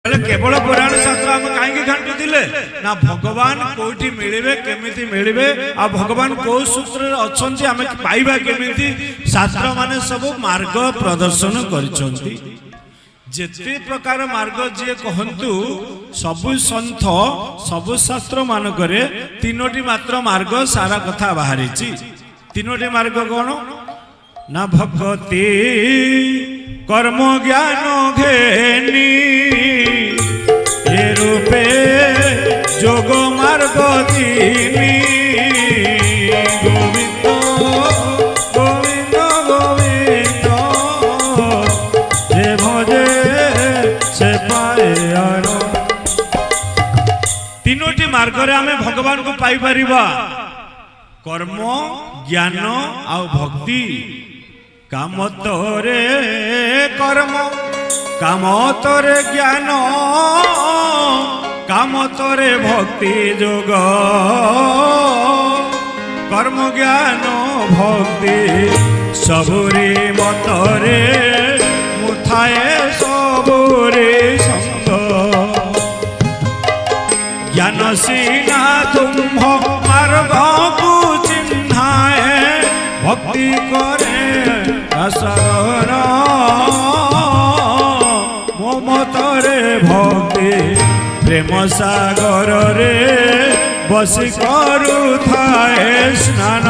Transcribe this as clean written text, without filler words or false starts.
केवल पुराण शास्त्र आम कहीं घाटुले ना भगवान कोठी मिले केमिति मिले आ भगवान को सूत्र अच्छा आम पाइबा केमिति शास्त्र माने सब मार्ग प्रदर्शन करछंती जेते प्रकार मार्ग जे कहंतु सबु संथ सबु शास्त्र मानकरे तीनोटी मात्र मार्ग सारा कथा बाहरी तीनोटी मार्ग कौन ना भक्ति कर्म ज्ञान घेनी ए रूपे जोग मार्ग दीनी गोविंद गोविंद गोविंद जे भजे से पाए तीनोटी मार्ग रे आमे भगवान को पाई परिबा कर्म ज्ञान आ भक्ति काम तोरे कर्म काम तोरे ज्ञान काम तोरे भक्ति जोग कर्म ज्ञान भक्ति सबुरी मतरे मुथाए सबुरी संग ज्ञान सीना तुम्भ मार्ग को चिन्हाए भक्ति करे असरण ममतरे भक्ति प्रेम सागर रे बसी करू थाए स्नान।